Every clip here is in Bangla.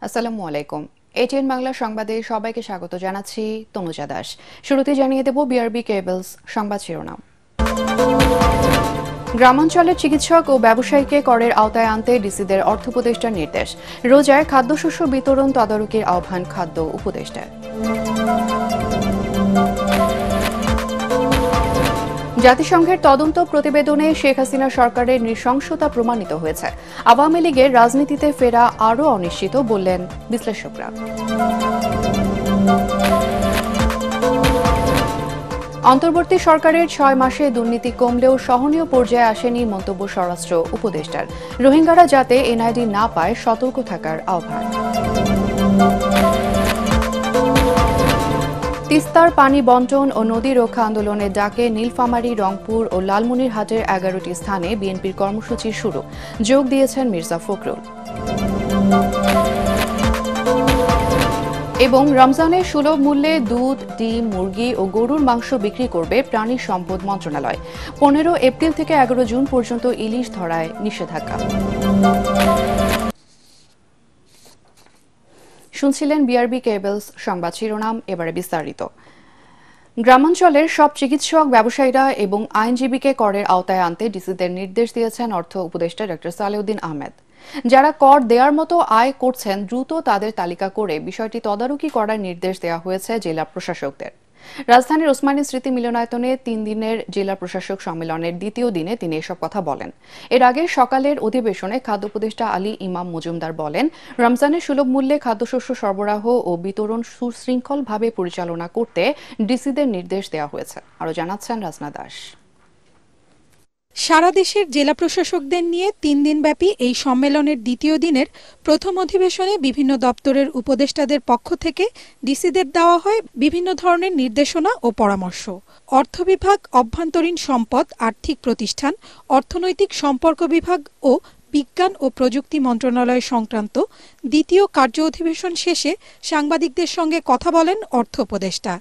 আসসালামু আলাইকুম। এটিএন বাংলা সংবাদে সবাইকে স্বাগত জানাচ্ছি তনুজা দাস। শুরুতে জানিয়ে দেব বিআরবি কেবলস সংবাদ শিরোনাম। গ্রামাঞ্চলের চিকিৎসক ও ব্যবসায়ীকে করের আওতায় আনতে ডিসিদের অর্থ উপদেষ্টার নির্দেশ। রোজায় খাদ্যশস্য বিতরণ তদারকির আহ্বান খাদ্য উপদেষ্টার। জাতিসংঘের তদন্ত প্রতিবেদনে শেখ হাসিনা সরকারের নৃশংসতা প্রমাণিত হয়েছে। আওয়ামী লীগের রাজনীতিতে ফেরা আরও অনিশ্চিত বললেন বিশ্লেষকরা। অন্তর্বর্তী সরকারের 6 মাসে দুর্নীতি কমলেও সহনীয় পর্যায়ে আসেনি মন্তব্য স্বরাষ্ট্র উপদেষ্টার। রোহিঙ্গারা যাতে এনআইডি না পায় সতর্ক থাকার আহ্বান। তিস্তার পানি বন্টন ও নদী রক্ষা আন্দোলনের ডাকে নীলফামারী, রংপুর ও লালমনিরহাটের 11টি স্থানে বিএনপির কর্মসূচি শুরু। যোগ দিয়েছেন মির্জা ফখরুল। এবং রমজানে সুলভ মূল্যে দুধ, ডিম, মুরগি ও গরুর মাংস বিক্রি করবে প্রাণী সম্পদ মন্ত্রণালয়। 15 এপ্রিল থেকে 11 জুন পর্যন্ত ইলিশ ধরায় নিষেধাজ্ঞা। শুনছিলেন বিআরবি কেবলস সংবাদ শিরোনাম, এবারে বিস্তারিত। গ্রামাঞ্চলের সব চিকিৎসক, ব্যবসায়ীরা এবং আইনজীবীকে করের আওতায় আনতে ডিসিদের নির্দেশ দিয়েছেন অর্থ উপদেষ্টা ডক্টর সালেউদ্দিন আহমেদ। যারা কর দেওয়ার মতো আয় করছেন দ্রুত তাদের তালিকা করে বিষয়টি তদারকি করার নির্দেশ দেওয়া হয়েছে জেলা প্রশাসকদের। রাজধানীর ওসমানী স্মৃতি মিলনায়তনে 3 দিনের জেলা প্রশাসক সম্মেলনের দ্বিতীয় দিনে তিনি এসব কথা বলেন। এর আগে সকালের অধিবেশনে খাদ্য উপদেষ্টা আলী ইমাম মজুমদার বলেন, রমজানের সুলভ মূল্যে খাদ্যশস্য সরবরাহ ও বিতরণ সুশৃঙ্খলভাবে পরিচালনা করতে ডিসিদের নির্দেশ দেওয়া হয়েছে। আরও জানাচ্ছেন রাজনা দাস। সারা দেশের জেলা প্রশাসকদের নিয়ে 3 দিনব্যাপী এই সম্মেলনের দ্বিতীয় দিনের প্রথম অধিবেশনে বিভিন্ন দপ্তরের উপদেষ্টাদের পক্ষ থেকে ডিসিদের দেওয়া হয় বিভিন্ন ধরনের নির্দেশনা ও পরামর্শ। অর্থ বিভাগ, অভ্যন্তরীণ সম্পদ, আর্থিক প্রতিষ্ঠান, অর্থনৈতিক সম্পর্ক বিভাগ ও বিজ্ঞান ও প্রযুক্তি মন্ত্রণালয় সংক্রান্ত দ্বিতীয় কার্য অধিবেশন শেষে সাংবাদিকদের সঙ্গে কথা বলেন অর্থ উপদেষ্টা।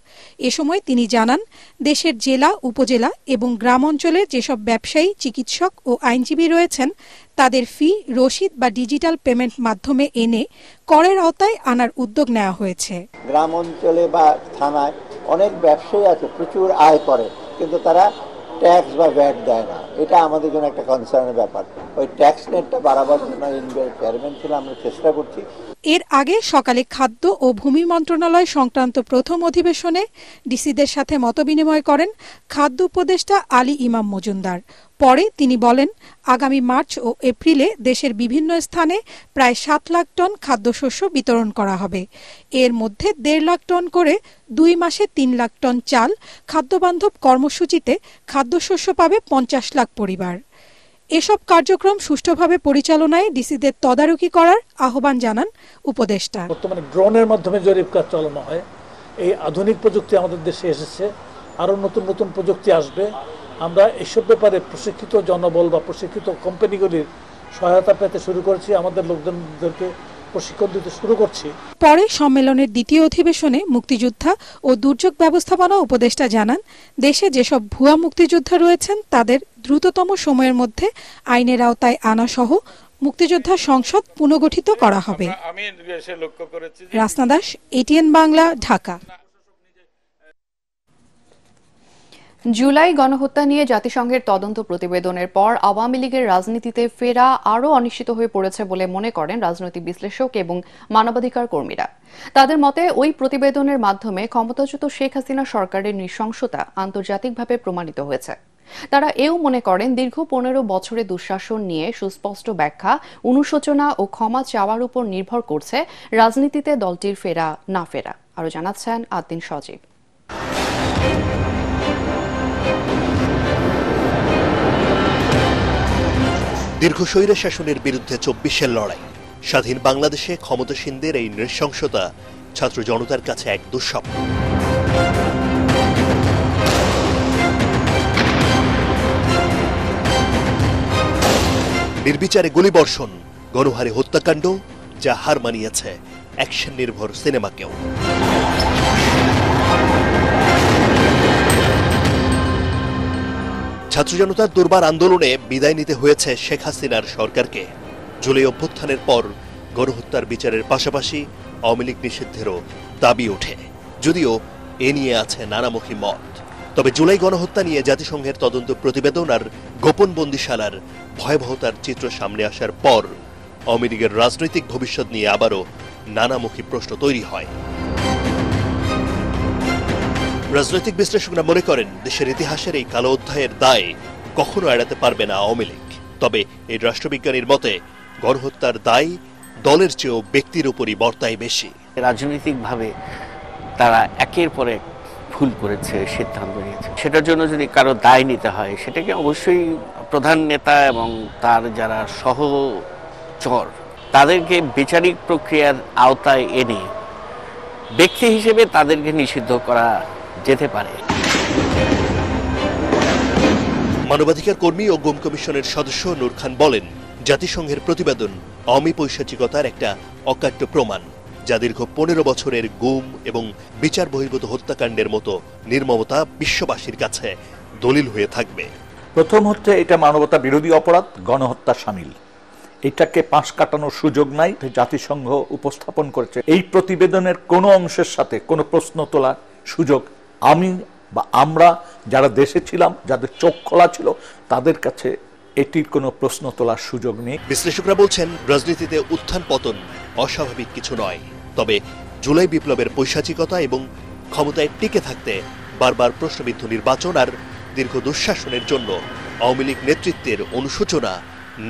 এ সময় তিনি জানান, দেশের জেলা, উপজেলা এবং গ্রাম অঞ্চলের যেসব ব্যবসায়ী, চিকিৎসক ও আইনজীবী রয়েছেন তাদের ফি, রসিদ বা ডিজিটাল পেমেন্ট মাধ্যমে এনে করের আওতায় আনার উদ্যোগ নেওয়া হয়েছে। গ্রাম অঞ্চলে বা থানায় অনেক ব্যবসায়ী আছে, প্রচুর আয় করে, কিন্তু তারা ট্যাক্স বা ভ্যাট দেয় না। এটা আমাদের জন্য একটা কনসার্নের ব্যাপার। ওই ট্যাক্স নেটটা বাড়াবার জন্য ইনভেস্টমেন্ট ছিল, আমরা চেষ্টা করছি। এর আগে সকালে খাদ্য ও ভূমি মন্ত্রণালয় সংক্রান্ত প্রথম অধিবেশনে ডিসিদের সাথে মতবিনিময় করেন খাদ্য উপদেষ্টা আলী ইমাম মজুমদার। পরে তিনি বলেন, আগামী মার্চ ও এপ্রিলে দেশের বিভিন্ন স্থানে প্রায় 7 লাখ টন খাদ্যশস্য বিতরণ করা হবে। এর মধ্যে 1.5 লাখ টন করে 2 মাসে 3 লাখ টন চাল। খাদ্যবান্ধব কর্মসূচিতে খাদ্যশস্য পাবে 50 লাখ পরিবার। এসব কার্যক্রম সুষ্ঠুভাবে পরিচালনায় ডিসিদের তদারকি করার আহ্বান জানান উপদেষ্টা। বর্তমানে ড্রোনের মাধ্যমে জরিপ কাজ চালানো হয়। এই আধুনিক প্রযুক্তি আমাদের দেশে এসেছে, আরও নতুন নতুন প্রযুক্তি আসবে। আমরা এসব ব্যাপারে প্রশিক্ষিত জনবল বা প্রশিক্ষিত কোম্পানিগুলির সহায়তা পেতে শুরু করেছি, আমাদের লোকজনদেরকে প্রশিক্ষণ দিতে শুরু করছি। পরে সম্মেলনের দ্বিতীয় অধিবেশনে মুক্তিযোদ্ধা ও দুর্যোগ ব্যবস্থাপনা উপদেষ্টা জানান, দেশে যেসব ভুয়া মুক্তিযোদ্ধা রয়েছেন তাদের দ্রুততম সময়ের মধ্যে আইনের আওতায় আনা সহ মুক্তিযোদ্ধা সংসদ পুনর্গঠিত করা হবে। রাসনা দাস, এটিএন বাংলা, ঢাকা। জুলাই গণহত্যা নিয়ে জাতিসংঘের তদন্ত প্রতিবেদনের পর আওয়ামী লীগের রাজনীতিতে ফেরা আরও অনিশ্চিত হয়ে পড়েছে বলে মনে করেন রাজনৈতিক বিশ্লেষক এবং মানবাধিকার কর্মীরা। তাদের মতে, ওই প্রতিবেদনের মাধ্যমে ক্ষমতাচ্যুত শেখ হাসিনা সরকারের নৃশংসতা আন্তর্জাতিকভাবে প্রমাণিত হয়েছে। তারা এও মনে করেন, দীর্ঘ 15 বছরের দুঃশাসন নিয়ে সুস্পষ্ট ব্যাখ্যা, অনুশোচনা ও ক্ষমা চাওয়ার উপর নির্ভর করছে রাজনীতিতে দলটির ফেরা না ফেরা। আরও জানাচ্ছেন আদ্দিন সজীব। দীর্ঘ স্বৈর শাসনের বিরুদ্ধে 24-এর লড়াই, স্বাধীন বাংলাদেশে ক্ষমতাসীনদের এই নৃশংসতা ছাত্র জনতার কাছে এক দুঃস্বপ্ন। নির্বিচারে গুলিবর্ষণ, গণহারে হত্যাকাণ্ড, যা হার মানিয়েছে অ্যাকশন নির্ভর সিনেমাকেও। ছাত্র জনতার দুর্বার আন্দোলনে বিদায় নিতে হয়েছে শেখ হাসিনার সরকারকে। জুলাই অভ্যুত্থানের পর গণহত্যার বিচারের পাশাপাশি আওয়ামী লীগ নিষিদ্ধেরও দাবি ওঠে, যদিও এ নিয়ে আছে নানামুখী মত। তবে জুলাই গণহত্যা নিয়ে জাতিসংঘের তদন্ত প্রতিবেদন আর গোপন বন্দিশালার ভয়াবহতার চিত্র সামনে আসার পর আওয়ামী লীগের রাজনৈতিক ভবিষ্যৎ নিয়ে আবারও নানামুখী প্রশ্ন তৈরি হয়। রাজনৈতিক বিশ্লেষকরা মনে করেন, দেশের ইতিহাসের এই কালো অধ্যায়ের দায় কখনো এড়াতে পারবে না আওয়ামী লীগ। তবে এই রাষ্ট্রবিজ্ঞানীর মতে গণহত্যার দায় দলের চেয়েও ব্যক্তির উপরই বর্তায় বেশি। রাজনৈতিকভাবে তারা একের পর এক ভুল করেছে, সিদ্ধান্ত নিয়েছে, সেটার জন্য যদি কারো দায় নিতে হয় সেটাকে অবশ্যই প্রধান নেতা এবং তার যারা সহচর তাদেরকে বিচারিক প্রক্রিয়ার আওতায় এনে ব্যক্তি হিসেবে তাদেরকে নিষিদ্ধ করা যেতে পারে। মানবাধিকার কর্মী ও গুম কমিশনের সদস্য নূর খান বলেন, জাতিসংঘের প্রতিবেদন আওয়ামী পৈশাচিকতার একটা অকাট্য প্রমাণ, যা দীর্ঘ 15 বছরের গুম এবং বিচার বহির্ভূত হত্যাকাণ্ডের মতো নির্মমতা বিশ্ববাসীর কাছে দলিল হয়ে থাকবে। প্রথম হচ্ছে এটা মানবতা বিরোধী অপরাধ, গণহত্যা শামিল, এটাকে পাশ কাটানোর সুযোগ নাই। জাতিসংঘ উপস্থাপন করেছে এই প্রতিবেদনের কোনো অংশের সাথে কোনো প্রশ্ন তোলার সুযোগ আমি বা আমরা যারা দেশে ছিলাম, যাদের চোখ খোলা ছিল, তাদের কাছে এটির কোনো প্রশ্ন তোলার সুযোগ নেই। বিশ্লেষকরা বলছেন, রাজনীতিতে উত্থান পতন অস্বাভাবিক কিছু নয়, তবে জুলাই বিপ্লবের পৈশাচিকতা এবং ক্ষমতায় টিকে থাকতে বারবার প্রশ্নবিদ্ধ নির্বাচন আর দীর্ঘ দুঃশাসনের জন্য আওয়ামী লীগ নেতৃত্বের অনুশোচনা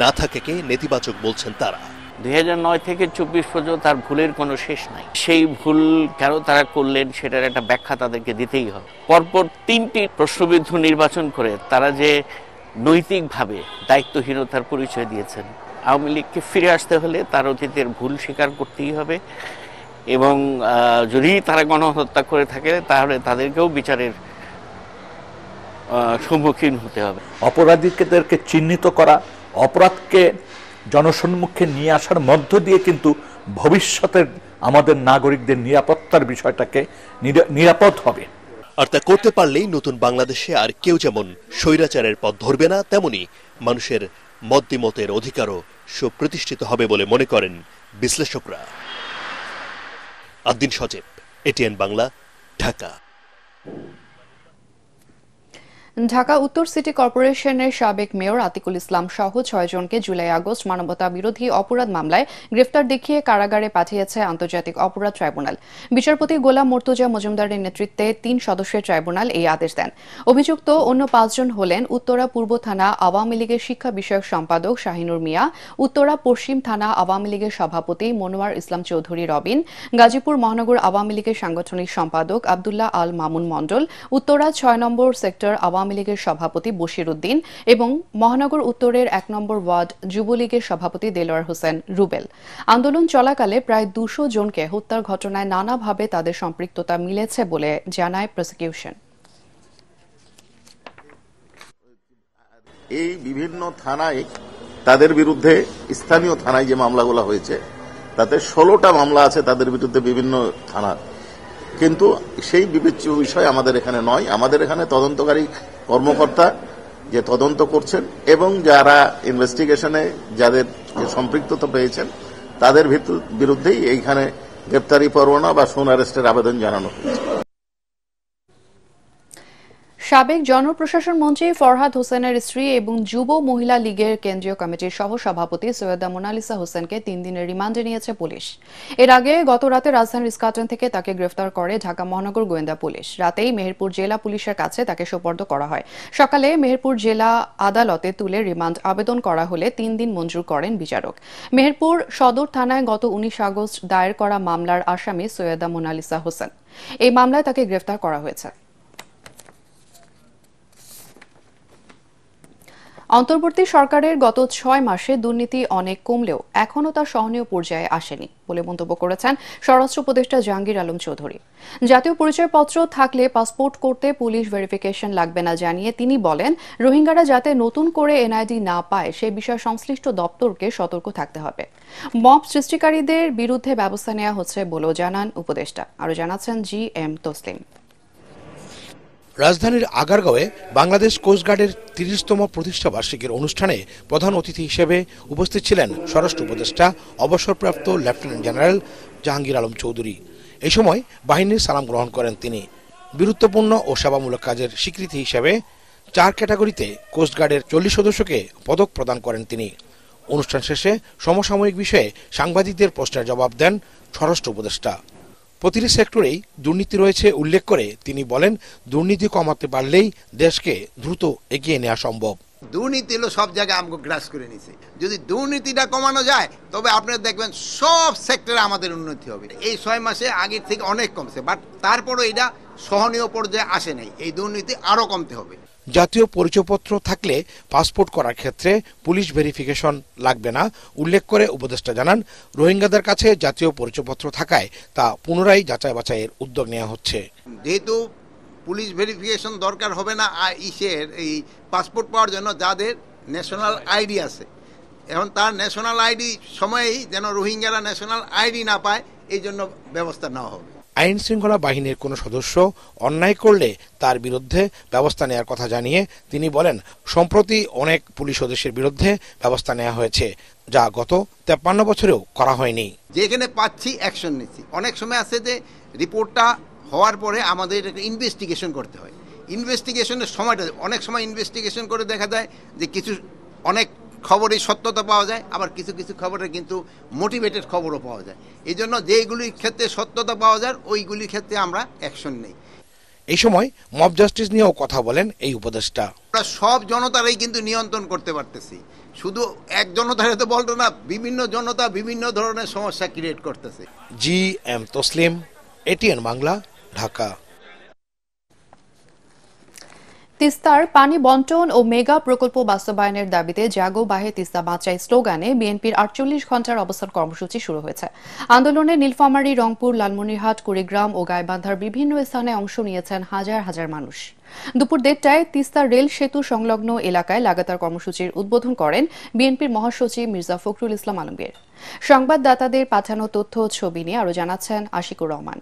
না থাকাকে নেতিবাচক বলছেন তারা। 2009 থেকে 24 পর্যন্ত তার ভুলের কোনো শেষ নাই। সেই ভুল কেন তারা করলেন সেটার একটা ব্যাখ্যা তাদেরকে দিতেই হবে। পরপর 3টি প্রশ্নবিদ্ধ নির্বাচন করে তারা যে নৈতিকভাবে দায়িত্বহীনতার পরিচয় দিয়েছেন, আওয়ামী লীগকে ফিরে আসতে হলে তার অতীতের ভুল স্বীকার করতেই হবে এবং যদি তারা গণহত্যা করে থাকে তাহলে তাদেরকেও বিচারের সম্মুখীন হতে হবে। অপরাধীদেরকে চিহ্নিত করা, অপরাধকে জনসম্মুখে নিয়ে আসার মধ্য দিয়ে কিন্তু ভবিষ্যতের আমাদের নাগরিকদের নিরাপত্তার বিষয়টাকে নিরাপদ হবে। আর তা করতে পারলেই নতুন বাংলাদেশে আর কেউ যেমন স্বৈরাচারের পথ ধরবে না, তেমনি মানুষের মতবিমতের অধিকারও সুপ্রতিষ্ঠিত হবে বলে মনে করেন বিশ্লেষকরা। আদ্দিন সজীব, এটিএন বাংলা, ঢাকা। ঢাকা উত্তর সিটি কর্পোরেশনের সাবেক মেয়র আতিকুল ইসলাম সহ 6 জনকে জুলাই আগস্ট মানবতা বিরোধী অপরাধ মামলায় গ্রেফতার দেখিয়ে কারাগারে পাঠিয়েছে আন্তর্জাতিক অপরাধ ট্রাইব্যুনাল। বিচারপতি গোলাম মর্তুজা মজুমদারের নেতৃত্বে 3 সদস্যের ট্রাইব্যুনাল এই আদেশ দেন। অভিযুক্ত অন্য 5 জন হলেন উত্তরা পূর্ব থানা আওয়ামী লীগের শিক্ষা বিষয়ক সম্পাদক শাহিনুর মিয়া, উত্তরা পশ্চিম থানা আওয়ামী লীগের সভাপতি মনোয়ার ইসলাম চৌধুরী রবিন, গাজীপুর মহানগর আওয়ামী লীগের সাংগঠনিক সম্পাদক আব্দুল্লাহ আল মামুন মণ্ডল, উত্তরা 6 নম্বর সেক্টর আওয়ামী লীগের সভাপতি বশির উদ্দিন এবং মহানগর উত্তরের 1 নম্বর ওয়ার্ড যুবলীগের সভাপতি দেলোয়ার হোসেন রুবেল। আন্দোলন চলাকালে প্রায় 200 জনকে হত্যার ঘটনায় নানাভাবে তাদের সম্পৃক্ততা মিলেছে বলে জানায় প্রসিকিউশন। এই বিভিন্ন থানায় তাদের বিরুদ্ধে, স্থানীয় থানায় যে মামলাগুলো হয়েছে তাতে 16টা মামলা আছে তাদের বিরুদ্ধে বিভিন্ন থানার, কিন্তু সেই বিবেচ্য বিষয় আমাদের এখানে নয়। আমাদের এখানে তদন্তকারী কর্মকর্তা যে তদন্ত করছেন এবং যারা ইনভেস্টিগেশনে যাদের সম্পৃক্ততা পেয়েছেন তাদের বিরুদ্ধেই এইখানে গ্রেপ্তারি পরোয়ানা বা সোন অ্যারেস্টের আবেদন জানানো হয়েছে। সাবেক জনপ্রশাসন মন্ত্রী ফরহাদ হোসেনের স্ত্রী এবং যুব মহিলা লীগের কেন্দ্রীয় কমিটির সহ সভাপতি সৈয়দা মোনালিসা হোসেনকে 3 দিনের রিমান্ডে নিয়েছে পুলিশ। এর আগে গত রাতে রাজধানীর ইস্কাটন থেকে তাকে গ্রেফতার করে ঢাকা মহানগর গোয়েন্দা পুলিশ। রাতেই মেহেরপুর জেলা পুলিশের কাছে তাকে সোপর্দ করা হয়। সকালে মেহেরপুর জেলা আদালতে তুলে রিমান্ড আবেদন করা হলে 3 দিন মঞ্জুর করেন বিচারক। মেহেরপুর সদর থানায় গত 19 আগস্ট দায়ের করা মামলার আসামি সৈয়দা মোনালিসা হোসেন। এই মামলায় তাকে গ্রেফতার করা হয়েছে। অন্তর্বর্তী সরকারের গত 6 মাসে দুর্নীতি অনেক কমলেও এখনও তা সহনীয় পর্যায়ে আসেনি বলে মন্তব্য করেছেন স্বরাষ্ট্র উপদেষ্টা জাহাঙ্গীর আলম চৌধুরী। জাতীয় পরিচয়পত্র থাকলে পাসপোর্ট করতে পুলিশ ভেরিফিকেশন লাগবে না জানিয়ে তিনি বলেন, রোহিঙ্গারা যাতে নতুন করে এনআইডি না পায় সে বিষয়ে সংশ্লিষ্ট দপ্তরকে সতর্ক থাকতে হবে। মব সৃষ্টিকারীদের বিরুদ্ধে ব্যবস্থা নেওয়া হচ্ছে বলেও জানান উপদেষ্টা। আরও জানাচ্ছেন জি এম তসলিম। রাজধানীর আগারগাঁওয়ে বাংলাদেশ কোস্টগার্ডের ৩০তম প্রতিষ্ঠা বার্ষিকীর অনুষ্ঠানে প্রধান অতিথি হিসেবে উপস্থিত ছিলেন স্বরাষ্ট্র উপদেষ্টা অবসরপ্রাপ্ত লেফটেন্যান্ট জেনারেল জাহাঙ্গীর আলম চৌধুরী। এই সময় বাহিনীর সালাম গ্রহণ করেন তিনি। বীরত্বপূর্ণ ও সেবামূলক কাজের স্বীকৃতি হিসেবে 4 ক্যাটাগরিতে কোস্টগার্ডের 40 সদস্যকে পদক প্রদান করেন তিনি। অনুষ্ঠান শেষে সমসাময়িক বিষয়ে সাংবাদিকদের প্রশ্নের জবাব দেন স্বরাষ্ট্র উপদেষ্টা। প্রতিটি সেক্টরেই দুর্নীতি রয়েছে উল্লেখ করে তিনি বলেন, দুর্নীতি কমাতে পারলেই দেশকে দ্রুত এগিয়ে নেওয়া সম্ভব। দুর্নীতি হলো সব জায়গায় আমাকে গ্রাস করে নিছে। যদি দুর্নীতিটা কমানো যায় তবে আপনারা দেখবেন সব সেক্টরে আমাদের উন্নতি হবে। এই 6 মাসে আগের থেকে অনেক কমছে, বাট তারপরও এটা সহনীয় পর্যায়ে আসে নাই। এই দুর্নীতি আরো কমতে হবে। জাতীয় পরিচয়পত্র থাকলে পাসপোর্ট করার ক্ষেত্রে পুলিশ ভেরিফিকেশন লাগবে না উল্লেখ করে উপদেষ্টা জানান, রোহিঙ্গাদের কাছে জাতীয় পরিচয়পত্র থাকায় তা পুনরায় যাচাই বাছাইয়ের উদ্যোগ নেওয়া হচ্ছে। যেহেতু পুলিশ ভেরিফিকেশন দরকার হবে না এই পাসপোর্ট পাওয়ার জন্য যাদের ন্যাশনাল আইডি আছে, এখন তার ন্যাশনাল আইডি সময়েই যেন রোহিঙ্গারা ন্যাশনাল আইডি না পায়, এই জন্য ব্যবস্থা নেওয়া হবে। আইন শৃঙ্খলা বাহিনীর কোনো সদস্য অন্যায় করলে তার বিরুদ্ধে ব্যবস্থা নেওয়ার কথা জানিয়ে তিনি বলেন, সম্প্রতি অনেক পুলিশ সদস্যের বিরুদ্ধে ব্যবস্থা নেওয়া হয়েছে, যা গত 53 বছরেও করা হয়নি। যেখানে পাচ্ছি অ্যাকশন নিচ্ছি। অনেক সময় আছে যে রিপোর্টটা হওয়ার পরে আমাদের ইনভেস্টিগেশন করতে হয়। ইনভেস্টিগেশনের সময়টা অনেক সময় ইনভেস্টিগেশন করে দেখা যায় যে অনেক খবরের সত্যতা পাওয়া যায়, আবার কিছু কিছু খবরে কিন্তু মোটিভেটেড খবরও পাওয়া যায়। এই জন্য যেগুলির ক্ষেত্রে সত্যতা পাওয়া যায় ওইগুলির ক্ষেত্রে আমরা অ্যাকশন নেই। এই সময় মব জাস্টিস নিয়েও কথা বলেন এই উপদেষ্টা। আমরা সব জনতারাই কিন্তু নিয়ন্ত্রণ করতে পারতেছি, শুধু এক জনতারে তো বলতো না, বিভিন্ন জনতা বিভিন্ন ধরনের সমস্যা ক্রিয়েট করতেছে। GM Taslim, ATN Bangla, Dhaka. তিস্তার পানি বন্টন ও মেগা প্রকল্প বাস্তবায়নের দাবিতে জাগো বাহে তিস্তা বাঁচাই স্লোগানে বিএনপির 48 ঘণ্টার অবস্থান কর্মসূচি শুরু হয়েছে। আন্দোলনে নীলফামারী, রংপুর, লালমনিরহাট, কুড়িগ্রাম ও গাইবান্ধার বিভিন্ন স্থানে অংশ নিয়েছেন হাজার হাজার মানুষ। দুপুর 1:30টায় তিস্তা রেল সেতু সংলগ্ন এলাকায় লাগাতার কর্মসূচির উদ্বোধন করেন বিএনপির মহাসচিব মির্জা ফখরুল ইসলাম আলমগীর। সংবাদদাতাদের পাঠানো তথ্য ও ছবি নিয়ে আরও জানাচ্ছেন আশিকুর রহমান।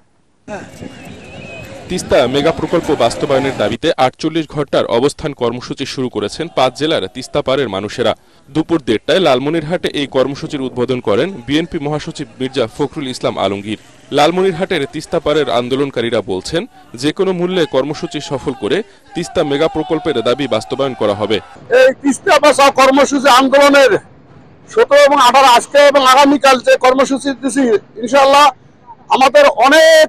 তিস্তা মেগা প্রকল্প বাস্তবায়নের দাবিতে 48 ঘণ্টার অবস্থান কর্মসূচি শুরু করেছেন 5 জেলার তিস্তা পারের মানুষেরা। দুপুর 1:30টায় লালমনিরহাটে এই কর্মসূচির উদ্বোধন করেন বিএনপি মহাসচিব মির্জা ফখরুল ইসলাম আলমগীর। লালমনিরহাটের তিস্তা পারের আন্দোলনকারীরা বলছেন, যে কোনো মূল্যে কর্মসূচি সফল করে তিস্তা মেগা প্রকল্পের দাবি বাস্তবায়ন করা হবে। এই তিস্তা বাঁচাও কর্মসূচি আন্দোলনের 17 এবং 18 আজকে এবং আগামীকাল যে কর্মসূচি দিচ্ছি, ইনশাআল্লাহ আমাদের অনেক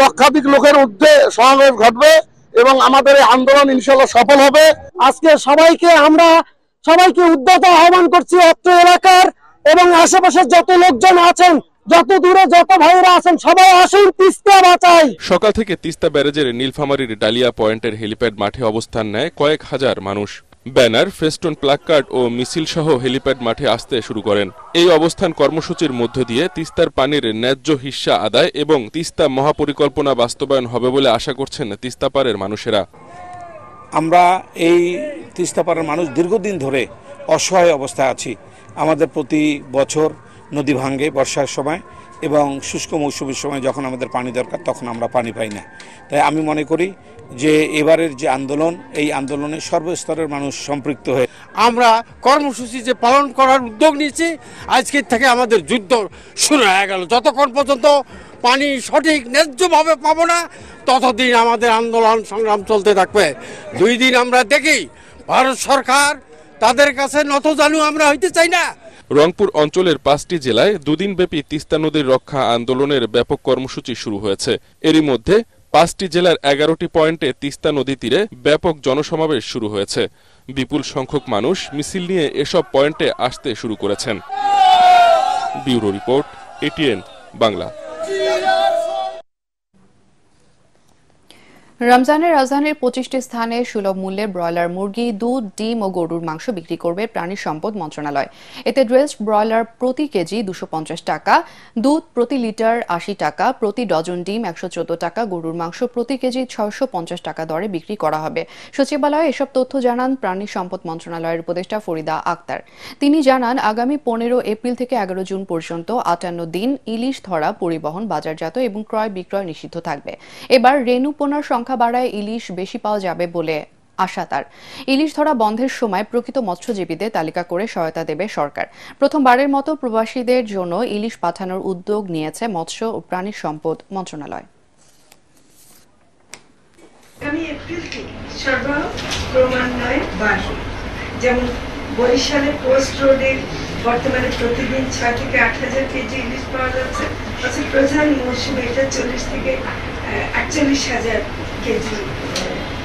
লক্ষাধিক লোকের ঊর্ধ্বে সমাবেশ ঘটবে এবং আমাদের এই আন্দোলন ইনশাআল্লাহ সফল হবে। আজকে সবাইকে উদ্যত আহ্বান করছি, অত্র এলাকার এবং আশেপাশের যত লোকজন আছেন, যত দূরে যত ভাইরা আছেন, সবাই আসুন, তিস্তা বাঁচাই। সকাল থেকে তিস্তা ব্যারেজের নীলফামারীর ডালিয়া পয়েন্টের হেলিপ্যাড মাঠে অবস্থান নেয় কয়েক হাজার মানুষ। ব্যানার, ফেস্টুন, প্লাকার্ড ও মিছিল সহ হেলিপ্যাড মাঠে আসতে শুরু করেন। এই অবস্থান কর্মসূচির মধ্য দিয়ে তিস্তার পানির ন্যায্য হিস্সা আদায় এবং তিস্তা মহাপরিকল্পনা বাস্তবায়ন হবে বলে আশা করছেন তিস্তা পারের মানুষেরা। আমরা এই তিস্তা পারের মানুষ দীর্ঘদিন ধরে অসহায় অবস্থায় আছি। আমাদের প্রতি বছর নদী ভাঙ্গে বর্ষার সময় এবং শুষ্ক মৌসুমের সময় যখন আমাদের পানি দরকার তখন আমরা পানি পাই না। তাই আমি মনে করি যে এবারের যে আন্দোলন, এই আন্দোলনে সর্বস্তরের মানুষ সম্পৃক্ত হয়ে আমরা কর্মসূচি যে পালন করার উদ্যোগ নিয়েছি, আজকের থেকে আমাদের যুদ্ধ শুরু হয়ে গেল। যতক্ষণ পর্যন্ত পানি সঠিক ন্যায্যভাবে পাবো না, ততদিন আমাদের আন্দোলন সংগ্রাম চলতে থাকবে। 2 দিন আমরা দেখি ভারত সরকার তাদের কাছে নতজানু আমরা হইতে চাই না। রংপুর অঞ্চলের 5টি জেলায় 2 দিনব্যাপী তিস্তা নদীর রক্ষা আন্দোলনের ব্যাপক কর্মসূচি শুরু হয়েছে। এরই মধ্যে 5টি জেলার 11টি পয়েন্টে তিস্তা নদী তীরে ব্যাপক জনসমাবেশ শুরু হয়েছে। বিপুল সংখ্যক মানুষ মিছিল নিয়ে এসব পয়েন্টে আসতে শুরু করেছেন। Bureau report, ATN Bangla. রমজানের রাজধানীর 25টি স্থানে সুলভ মূল্যে ব্রয়লার মুরগি, দুধ, ডিম ও গরুর মাংস বিক্রি করবে প্রাণী সম্পদ মন্ত্রণালয়। এতে ড্রেসড ব্রয়লার প্রতি কেজি 250 টাকা, দুধ প্রতি লিটার 80 টাকা, প্রতি ডজন ডিম 114 টাকা, গরুর মাংস প্রতি কেজি 650 টাকা দরে বিক্রি করা হবে। সচিবালয়ে এসব তথ্য জানান প্রাণী সম্পদ মন্ত্রণালয়ের উপদেষ্টা ফরিদা আক্তার। তিনি জানান, আগামী 15 এপ্রিল থেকে 11 জুন পর্যন্ত 58 দিন ইলিশ ধরা, পরিবহন, বাজারজাত এবং ক্রয় বিক্রয় নিষিদ্ধ থাকবে। এবার রেণু পোনার সংখ্যা সংখ্যা বাড়ায় ইলিশ বেশি পাওয়া যাবে বলে আশা তার। ইলিশ ধরা বন্ধের সময় প্রকৃত মৎস্যজীবীদের তালিকা করে সহায়তা দেবে সরকার। প্রথমবারের মতো প্রবাসীদের জন্য ইলিশ পাঠানোর উদ্যোগ নিয়েছে মৎস্য ও প্রাণী সম্পদ মন্ত্রণালয়। যেমন বরিশালে পোস্ট রোডে বর্তমানে প্রতিদিন 6 থেকে 8,000 কেজি ইলিশ পাওয়া যাচ্ছে। প্রধান মৌসুমে এটা 40 থেকে 48,000 কেজি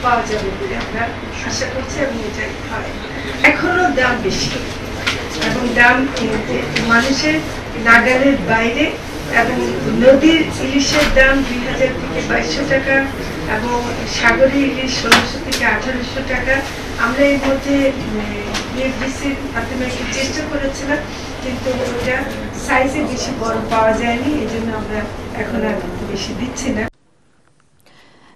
পাওয়া যাবে বলে আমরা আশা করছি এবং এটাই হয়। এখনো দাম বেশি এবং দাম মানুষের নাগালের বাইরে, এবং নদীর ইলিশের দাম 2,000 থেকে 2,200 টাকা এবং সাগরের ইলিশ 1,600 থেকে 1,800 টাকা। আমরা এর মধ্যে বিএফডিসির মাধ্যমে একটু চেষ্টা করেছিলাম, কিন্তু ওটা সাইজে বেশি বড় পাওয়া যায়নি, এই জন্য আমরা এখন আর বেশি দিচ্ছি না।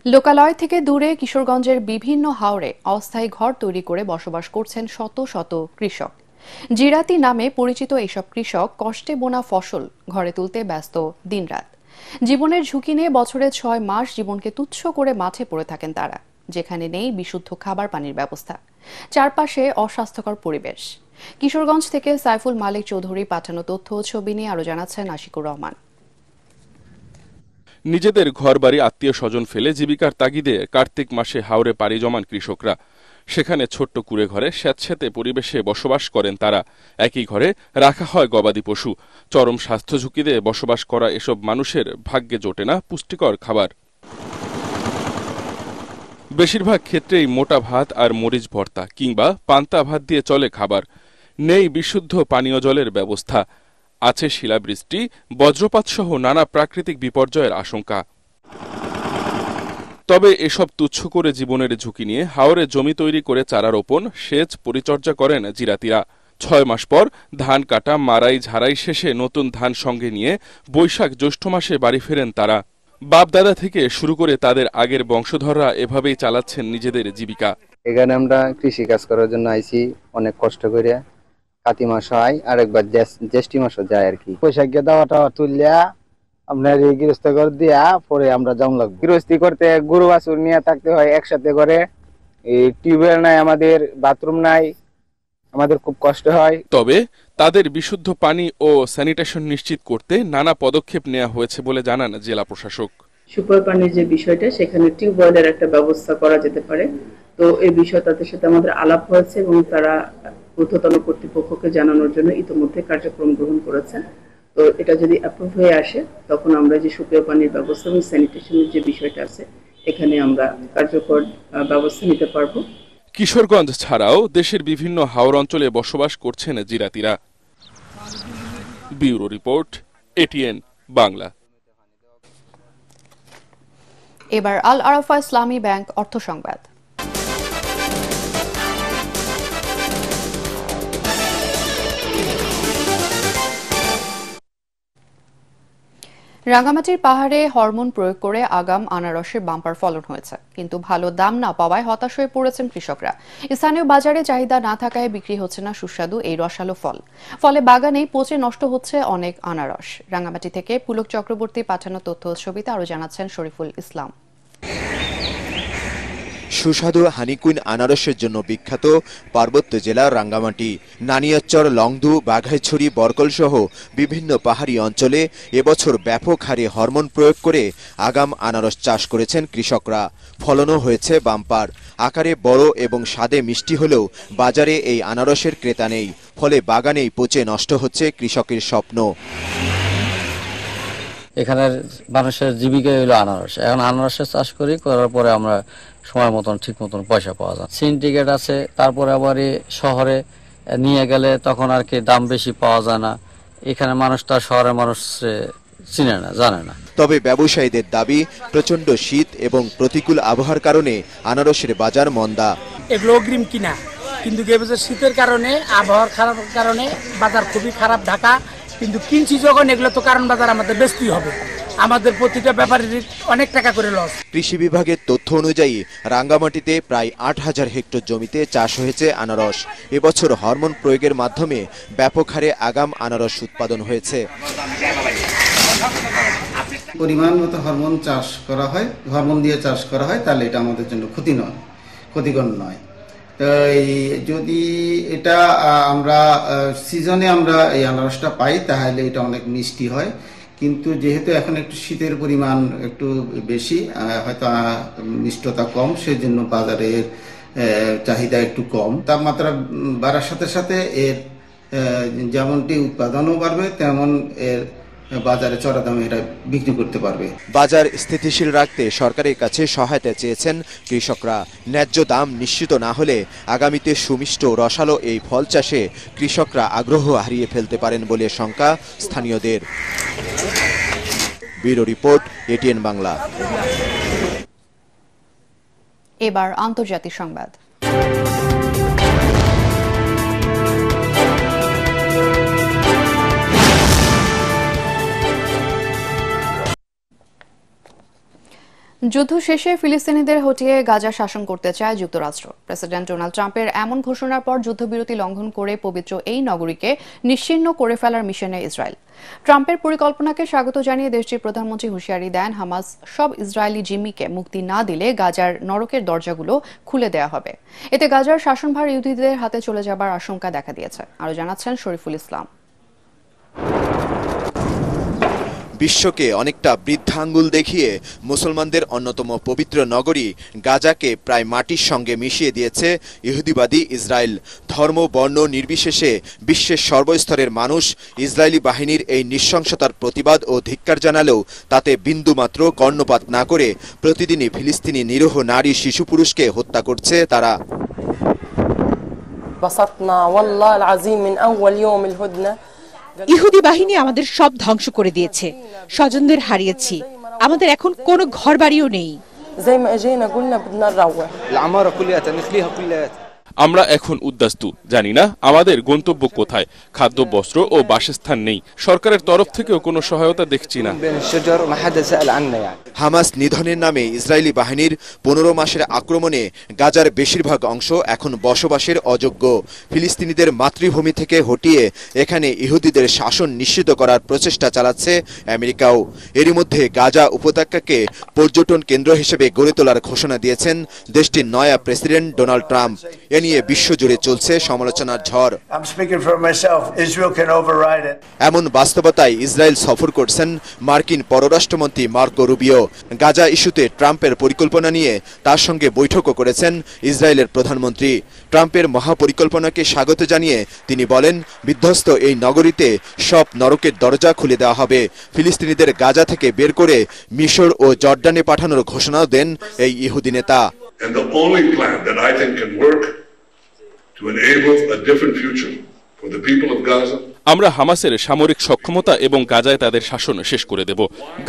লোকালয় থেকে দূরে কিশোরগঞ্জের বিভিন্ন হাওরে অস্থায়ী ঘর তৈরি করে বসবাস করছেন শত শত কৃষক। জিরাতি নামে পরিচিত এইসব কৃষক কষ্টে বোনা ফসল ঘরে তুলতে ব্যস্ত দিনরাত। জীবনের ঝুঁকি নিয়ে বছরে 6 মাস জীবনকে তুচ্ছ করে মাঠে পড়ে থাকেন তারা, যেখানে নেই বিশুদ্ধ খাবার পানির ব্যবস্থা, চারপাশে অস্বাস্থ্যকর পরিবেশ। কিশোরগঞ্জ থেকে সাইফুল মালিক চৌধুরী পাঠানো তথ্য ও ছবি নিয়ে আরো জানাচ্ছেন আশিকুর রহমান। নিজেদের ঘরবাড়ি আত্মীয় স্বজন ফেলে জীবিকার তাগিদে কার্তিক মাসে হাওরে পাড়ি জমান কৃষকরা। সেখানে ছোট্ট কুড়ে ঘরে স্যাঁতস্যাঁতে পরিবেশে বসবাস করেন তারা। একই ঘরে রাখা হয় গবাদি পশু। চরম স্বাস্থ্য ঝুঁকিতে বসবাস করা এসব মানুষের ভাগ্যে জোটে না পুষ্টিকর খাবার। বেশিরভাগ ক্ষেত্রেই মোটা ভাত আর মরিচ ভর্তা কিংবা পান্তা ভাত দিয়ে চলে খাবার। নেই বিশুদ্ধ পানীয় জলের ব্যবস্থা। আছে শিলাবৃষ্টি, বজ্রপাত সহ নানা প্রাকৃতিক বিপর্যয়ের আশঙ্কা। তবে এসব তুচ্ছ করে জীবনের ঝুঁকি নিয়ে হাওরে জমি তৈরি করে চারা রোপণ, সেচ, পরিচর্যা করেন জিরাতিরা। 6 মাস পর ধান কাটা, মারাই, ঝাড়াই শেষে নতুন ধান সঙ্গে নিয়ে বৈশাখ জ্যৈষ্ঠ মাসে বাড়ি ফেরেন তারা। বাপদাদা থেকে শুরু করে তাদের আগের বংশধররা এভাবেই চালাচ্ছেন নিজেদের জীবিকা। এখানে আমরা কৃষি কাজ করার জন্য আইছি, অনেক কষ্ট করে। কাতি মাস হয় আর একবার জ্যৈষ্ঠ মাসও যায় আর কি। বৈশাখে দাওয়াটা তুললিয়া আপনার এই গৃহস্থ ঘর দিয়া পরে আমরা জম লাগবো। গৃহস্থী করতে গরু বাছুর নিয়ে থাকতে হয় একসাথে করে। এই টিউবওয়েল নাই, আমাদের বাথরুম নাই, আমাদের খুব কষ্ট হয়। তবে তাদের বিশুদ্ধ পানি ও স্যানিটেশন নিশ্চিত করতে নানা পদক্ষেপ নেওয়া হয়েছে বলে জানান জেলা প্রশাসক। সুপেয় পানির যে বিষয়টা, সেখানে টিউবওয়েলের একটা ব্যবস্থা করা যেতে পারে। তো এই বিষয় তাদের সাথে আমাদের আলাপ হয়েছে এবং তারা ঊর্ধ্বতন কর্তৃপক্ষকে জানানোর জন্য ইতিমধ্যে কার্যক্রম গ্রহণ করেছে। তো এটা যদি অ্যাপ্রুভ হয়ে আসে, তখন আমরা যে সুপেয় পানির ব্যবস্থা এবং স্যানিটেশনের যে বিষয়টা আছে, এখানে আমরা কার্যকর ব্যবস্থা নিতে পারবো। কিশোরগঞ্জ ছাড়াও দেশের বিভিন্ন হাওর অঞ্চলে বসবাস করছেন জিরাতিরা। Bureau report, ATN Bangla. এবার আল আরাফা ইসলামী ব্যাংক অর্থ সংবাদ। রাঙ্গামাটির পাহাড়ে হরমোন প্রয়োগ করে আগাম আনারসের বাম্পার ফলন হয়েছে, কিন্তু ভালো দাম না পাওয়ায় হতাশ হয়ে পড়েছেন কৃষকরা। স্থানীয় বাজারে চাহিদা না থাকায় বিক্রি হচ্ছে না সুস্বাদু এই রসালো ফল। ফলে বাগানেই পচে নষ্ট হচ্ছে অনেক আনারস। রাঙ্গামাটি থেকে পুলক চক্রবর্তী পাঠানো তথ্য ছবিতে আরো জানাচ্ছেন শরীফুল ইসলাম। সুস্বাদু হানিকুইন আনারসের জন্য বিখ্যাত পার্বত্য জেলা রাঙ্গামাটি। নানিয়ারচর, লংদু, বাঘাইছড়ি, বরকল সহ বিভিন্ন পাহাড়ি অঞ্চলে এবছর ব্যাপক হারে হরমোন প্রয়োগ করে আগাম আনারস চাষ করেছেন কৃষকরা। ফলনও হয়েছে বাম্পার। আকারে বড় এবং স্বাদে মিষ্টি হলেও বাজারে এই আনারসের ক্রেতা নেই। ফলে বাগানেই পচে নষ্ট হচ্ছে কৃষকের স্বপ্ন। এখানের মানুষের জীবিকা হলো আনারস। এখন আনারসের চাষ করি, করার পরে আমরা সময় মতন ঠিক মতন পয়সা পাওয়া যায়। সিন্ডিকেট আছে, তারপরে আবার শহরে নিয়ে গেলে তখন আর কি দাম বেশি পাওয়া যায় না। এখানে মানুষটা শহরের মানুষ চিনে না, জানে না। তবে ব্যবসায়ীদের দাবি, প্রচন্ড শীত এবং প্রতিকূল আবহাওয়ার কারণে আনারসের বাজার মন্দা। এগুলো অগ্রিম কিনা, কিন্তু শীতের কারণে, আবহাওয়ার খারাপ কারণে বাজার খুবই খারাপ ঢাকা। কিন্তু কিনছি যখন, এগুলো তো কারণ বাজার আমাদের বেচতেই হবে। আমাদের প্রতিটা ব্যাপারে অনেক টাকা করে লস। কৃষি বিভাগের তথ্য অনুযায়ী রাঙ্গামাটিতে প্রায় 8,000 হেক্টর জমিতে চাষ হয়েছে আনারস। এবছর হরমোন প্রয়োগের মাধ্যমে ব্যাপক হারে আগাম আনারস উৎপাদন হয়েছে। পরিমাণ মতো হরমোন চাষ করা হয়, হরমোন দিয়ে চাষ করা হয়, তাহলে এটা আমাদের জন্য ক্ষতিকর নয়। তো যদি এটা আমরা সিজনে আমরা এই আনারসটা পাই তাহলে এটা অনেক মিষ্টি হয়, কিন্তু যেহেতু এখন একটু শীতের পরিমাণ একটু বেশি, হয়তো মিষ্টতা কম, সেজন্য বাজারের চাহিদা একটু কম। তাপমাত্রা বাড়ার সাথে সাথে এর যেমনটি উৎপাদনও বাড়বে, তেমন এর বাজারে চড়া দামে এটা বিক্রি করতে পারবে। বাজার স্থিতিশীল রাখতে সরকারের কাছে সহায়তা চেয়েছেন কৃষকরা। ন্যায্য দাম নিশ্চিত না হলে আগামীতে সুমিষ্ট রসালো এই ফল চাষে কৃষকরা আগ্রহ হারিয়ে ফেলতে পারেন বলে শঙ্কা স্থানীয়দের। Bureau report, ATN Bangla. এবার আন্তর্জাতিক সংবাদ। যুদ্ধ শেষে ফিলিস্তিনিদের হটিয়ে গাজা শাসন করতে চায় যুক্তরাষ্ট্র। প্রেসিডেন্ট ডোনাল্ড ট্রাম্পের এমন ঘোষণার পর যুদ্ধবিরতি লঙ্ঘন করে পবিত্র এই নগরীকে নিশ্চিহ্ন করে ফেলার মিশনে ইসরায়েল। ট্রাম্পের পরিকল্পনাকে স্বাগত জানিয়ে দেশটির প্রধানমন্ত্রী হুঁশিয়ারি দেন, হামাস সব ইসরায়েলি জিম্মিকে মুক্তি না দিলে গাজার নরকের দরজাগুলো খুলে দেয়া হবে। এতে গাজার শাসনভার ইহুদিদের হাতে চলে যাবার আশঙ্কা দেখা দিয়েছে। আরও জানাচ্ছেন শরীফুল ইসলাম। বিশ্বকে অনেকটা বৃদ্ধাঙ্গুল দেখিয়ে মুসলমানদের অন্যতম পবিত্র নগরী গাজাকে প্রায় মাটির সঙ্গে মিশিয়ে দিয়েছে ইহুদিবাদী ইসরায়েল। ধর্ম বর্ণ নির্বিশেষে বিশ্বের সর্বস্তরের মানুষ ইসরায়েলি বাহিনীর এই নৃশংসতার প্রতিবাদ ও ধিক্কার জানালেও তাতে বিন্দুমাত্র কর্ণপাত না করে প্রতিদিনই ফিলিস্তিনি নিরীহ নারী শিশু পুরুষকে হত্যা করছে তারা। ইহুদি বাহিনী আমাদের সব ধ্বংস করে দিয়েছে, স্বজনদের হারিয়েছি, আমাদের এখন কোনো ঘর বাড়িও নেই। আমরা এখন উদ্বাস্তু, জানি না আমাদের গন্তব্য কোথায়। খাদ্য, বস্ত্র ও বাসস্থান নেই। সরকারের তরফ থেকেও কোনো সহায়তা দেখছি না। হামাস নিধনের নামে ইসরায়েলি বাহিনীর 15 মাসের আক্রমণে গাজার বেশিরভাগ অংশ এখন বসবাসের অযোগ্য। ফিলিস্তিনিদের মাতৃভূমি থেকে হটিয়ে এখানে ইহুদিদের শাসন নিশ্চিত করার প্রচেষ্টা চালাচ্ছে আমেরিকাও। এরই মধ্যে গাজা উপত্যকাকে পর্যটন কেন্দ্র হিসেবে গড়ে তোলার ঘোষণা দিয়েছেন দেশটির নয়া প্রেসিডেন্ট ডোনাল্ড ট্রাম্প। এ নিয়ে বিশ্বজুড়ে চলছে সমালোচনার ঝড়। এমন বাস্তবতায় ইসরায়েল সফর করছেন মার্কিন পররাষ্ট্রমন্ত্রী মার্কো রুবিও। গাজা ইস্যুতে ট্রাম্পের পরিকল্পনা নিয়ে তার সঙ্গে বৈঠকও করেছেন ইসরায়েলের প্রধানমন্ত্রী। ট্রাম্পের মহাপরিকল্পনাকে স্বাগত জানিয়ে তিনি বলেন, বিধ্বস্ত এই নগরীতে সব নরকের দরজা খুলে দেওয়া হবে। ফিলিস্তিনিদের গাজা থেকে বের করে মিশর ও জর্ডানে পাঠানোর ঘোষণাও দেন এই ইহুদি নেতা। And the only plan that I think can work to enable a different future for the people of Gaza. আমরা হামাসের সামরিক সক্ষমতা এবং গাজায় তাদের শাসন শেষ করে দেব।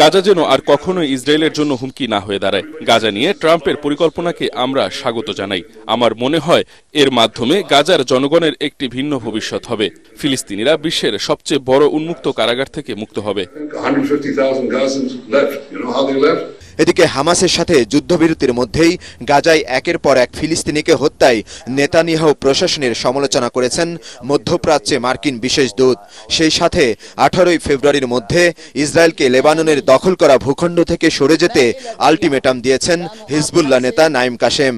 গাজা যেন আর কখনোই ইসরায়েলের জন্য হুমকি না হয়ে দাঁড়ায়। গাজা নিয়ে ট্রাম্পের পরিকল্পনাকে আমরা স্বাগত জানাই। আমার মনে হয় এর মাধ্যমে গাজার জনগণের একটি ভিন্ন ভবিষ্যৎ হবে। ফিলিস্তিনিরা বিশ্বের সবচেয়ে বড় উন্মুক্ত কারাগার থেকে মুক্ত হবে। 150,000 Gazans left. You know how they left? এদিকে হামাসের সাথে যুদ্ধবিরতির মধ্যেই গাজায় একের পর এক ফিলিস্তিনিকে হত্যায় নেতানিয়াহু প্রশাসনের সমালোচনা করেছেন মধ্যপ্রাচ্যে মার্কিন বিশেষ দূত। সেই সাথে 18 ফেব্রুয়ারির মধ্যে ইসরায়েলকে লেবাননের দখল করা ভূখণ্ড থেকে সরে যেতে আলটিমেটাম দিয়েছেন হিজবুল্লাহ নেতা নাইম কাশেম।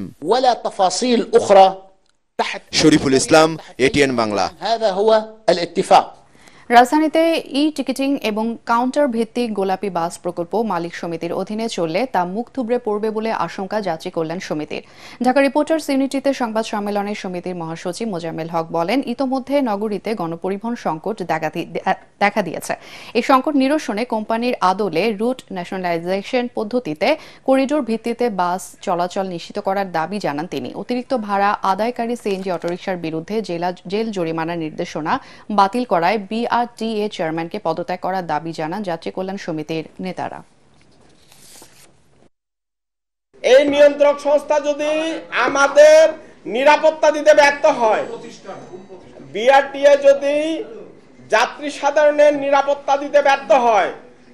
শরীফুল ইসলাম, এটিএন বাংলা। রাজধানীতে ই টিকিটিং এবং কাউন্টার ভিত্তিক গোলাপি বাস প্রকল্প মালিক সমিতির অধীনে চললে তা মুখ থুবড়ে পড়বে বলে আশঙ্কা যাত্রী কল্যাণ সমিতির। ঢাকা রিপোর্টার্স ইউনিটিতে সংবাদ সম্মেলনে সমিতির মহাসচিব মোজাম্মেল হক বলেন, ইতোমধ্যে নগরীতে গণপরিবহন সংকট দেখা দিয়েছে। এই সংকট নিরসনে কোম্পানির আদলে রুট ন্যাশনালাইজেশন পদ্ধতিতে করিডোর ভিত্তিতে বাস চলাচল নিশ্চিত করার দাবি জানান তিনি। অতিরিক্ত ভাড়া আদায়কারী সিএনজি অটোরিকশার বিরুদ্ধে জেল জরিমানার নির্দেশনা বাতিল করায় বিআরটিএ চেয়ারম্যানকে পদত্যাগ করার দাবি জানান যাত্রী কল্যাণ সমিতির নেতারা। এই নিয়ন্ত্রক সংস্থা যদি আমাদের নিরাপত্তা দিতে ব্যর্থ হয়, বিআরটিএ যদি যাত্রী সাধারণের নিরাপত্তা দিতে ব্যর্থ হয়,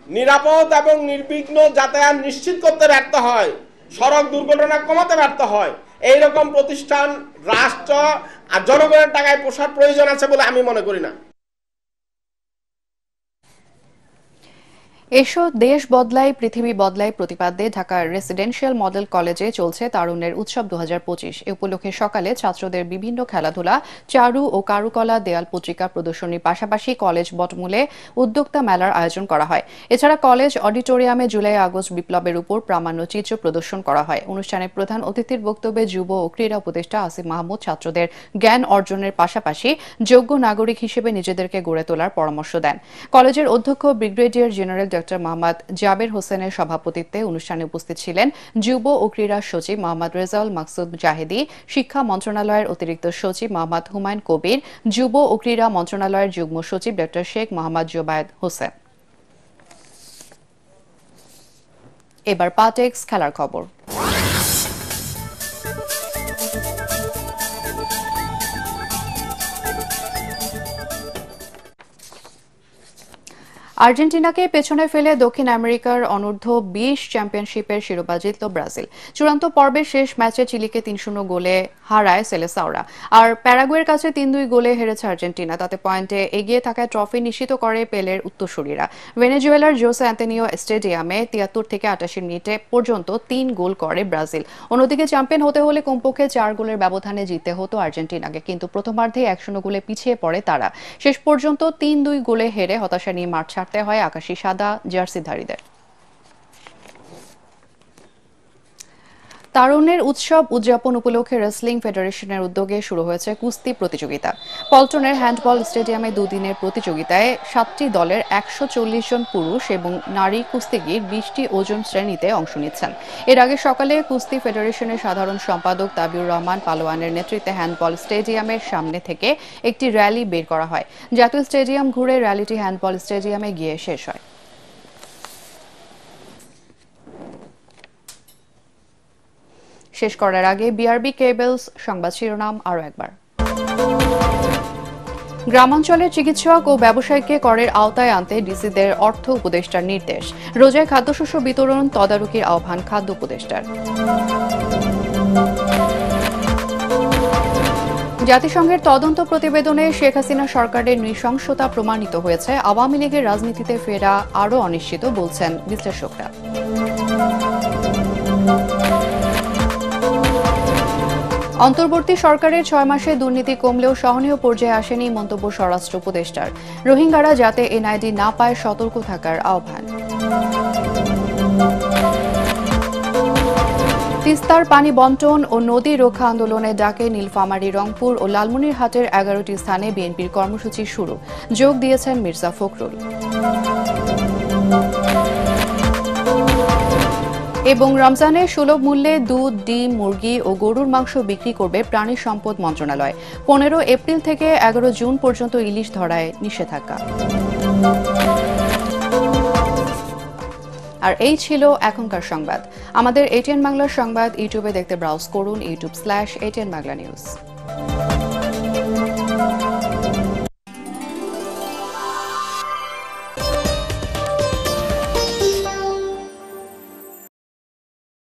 নিরাপদ এবং নির্বিঘ্ন যাতায়াত নিশ্চিত করতে ব্যর্থ হয়, সড়ক দুর্ঘটনা কমাতে ব্যর্থ হয়, এইরকম প্রতিষ্ঠান রাষ্ট্র আর জনগণের টাকায় পোষার প্রয়োজন আছে বলে আমি মনে করি না। এসো দেশ বদলায় পৃথিবী বদলায় প্রতিপাদ্যে ঢাকার রেসিডেন্সিয়াল মডেল কলেজে চলছে তারুণ্যের উৎসব 2025। এ উপলক্ষে সকালে ছাত্রদের বিভিন্ন খেলাধুলা, চারু ও কারুকলা, দেয়াল পত্রিকা প্রদর্শনীর পাশাপাশি কলেজ বটমূলে উদ্যোক্তা মেলার আয়োজন করা হয়। এছাড়া কলেজ অডিটোরিয়ামে জুলাই আগস্ট বিপ্লবের উপর প্রামাণ্য চিত্র প্রদর্শন করা হয়। অনুষ্ঠানে প্রধান অতিথির বক্তব্যে যুব ও ক্রীড়া উপদেষ্টা আসিফ মাহমুদ ছাত্রদের জ্ঞান অর্জনের পাশাপাশি যোগ্য নাগরিক হিসেবে নিজেদেরকে গড়ে তোলার পরামর্শ দেন। কলেজের অধ্যক্ষ brigadier general doctor Mohammad Jaber হোসেনের সভাপতিত্বে অনুষ্ঠানে উপস্থিত ছিলেন যুব ও ক্রীড়া সচিব মোহাম্মদ রেজাউল মাকসুদ জাহেদি, শিক্ষা মন্ত্রণালয়ের অতিরিক্ত সচিব মোহাম্মদ হুমায়ুন কবির, যুব ও ক্রীড়া মন্ত্রণালয়ের যুগ্ম সচিব ডক্টর শেখ মোহাম্মদ জোবায়েদ হোসেন। এবার পাটেক্স খেলার খবর। আর্জেন্টিনাকে পেছনে ফেলে দক্ষিণ আমেরিকার অনূর্ধ্ব 20 চ্যাম্পিয়নশিপের শিরোপা জিতল ব্রাজিল। চূড়ান্ত পর্বের শেষ ম্যাচে চিলিকে 3-0 গোলে হারায় সেলেসাওরা। আর প্যারাগুয়ের কাছে 3-2 গোলে হেরেছে আর্জেন্টিনা। তাতে পয়েন্টে এগিয়ে থাকায় ট্রফি নিশ্চিত করে পেলের উত্তরসূরিরা। ভেনেজুয়েলার জোসে অ্যান্তোনিও স্টেডিয়ামে 73 থেকে 88 মিনিটে পর্যন্ত 3 গোল করে ব্রাজিল। অন্যদিকে চ্যাম্পিয়ন হতে হলে কমপক্ষে 4 গোলের ব্যবধানে জিততে হতো আর্জেন্টিনাকে, কিন্তু প্রথমার্ধে 1-0 গোলে পিছিয়ে পড়ে তারা। শেষ পর্যন্ত 3-2 গোলে হেরে হতাশা নিয়ে মাঠ ছাড়তে হয় আকাশী সাদা জার্সিধারীদের। তারুণ্যের উৎসব উদযাপন উপলক্ষে রেসলিং ফেডারেশনের উদ্যোগে শুরু হয়েছে কুস্তি প্রতিযোগিতা। পল্টনের হ্যান্ডবল স্টেডিয়ামে দুদিনের প্রতিযোগিতায় 7টি দলের 140 জন পুরুষ এবং নারী কুস্তিগির 20টি ওজন শ্রেণীতে অংশ নিচ্ছেন। এর আগে সকালে কুস্তি ফেডারেশনের সাধারণ সম্পাদক তাবিউর রহমান পালোয়ানের নেতৃত্বে হ্যান্ডবল স্টেডিয়ামের সামনে থেকে একটি র্যালি বের করা হয়। জাতীয় স্টেডিয়াম ঘুরে র্যালিটি হ্যান্ডবল স্টেডিয়ামে গিয়ে শেষ হয়। শেষ করার আগে বিআরবি কেবলস সংবাদ শিরোনাম আরও একবার। গ্রামাঞ্চলের চিকিৎসক ও ব্যবসায়ীকে করের আওতায় আনতে ডিসিদের অর্থ উপদেষ্টার নির্দেশ। রোজায় খাদ্যশস্য বিতরণ তদারকির আহ্বান খাদ্য উপদেষ্টার। জাতিসংঘের তদন্ত প্রতিবেদনে শেখ হাসিনা সরকারের নৃশংসতা প্রমাণিত হয়েছে। আওয়ামী লীগের রাজনীতিতে ফেরা আরও অনিশ্চিত বলছেন বিশ্লেষকরা। অন্তর্বর্তী সরকারের 6 মাসে দুর্নীতি কমলেও সহনীয় পর্যায়ে আসেনি মন্তব্য স্বরাষ্ট্র উপদেষ্টার। রোহিঙ্গারা যাতে এনআইডি না পায় সতর্ক থাকার আহ্বান। তিস্তার পানি বন্টন ও নদী রক্ষা আন্দোলনের ডাকে নীলফামারী, রংপুর ও লালমনিরহাটের 11টি স্থানে বিএনপির কর্মসূচি শুরু। যোগ দিয়েছেন মির্জা ফখরুল। এবং রমজানে সুলভ মূল্যে দুধ, ডিম, মুরগি ও গরুর মাংস বিক্রি করবে প্রাণী সম্পদ মন্ত্রণালয়। 15 এপ্রিল থেকে 11 জুন পর্যন্ত ইলিশ ধরায় নিষেধাজ্ঞা। আর এই ছিল এখনকার সংবাদ। আমাদের এটিএন বাংলার সংবাদ ইউটিউবে দেখতে ব্রাউজ করুন youtube/ATN Bangla News।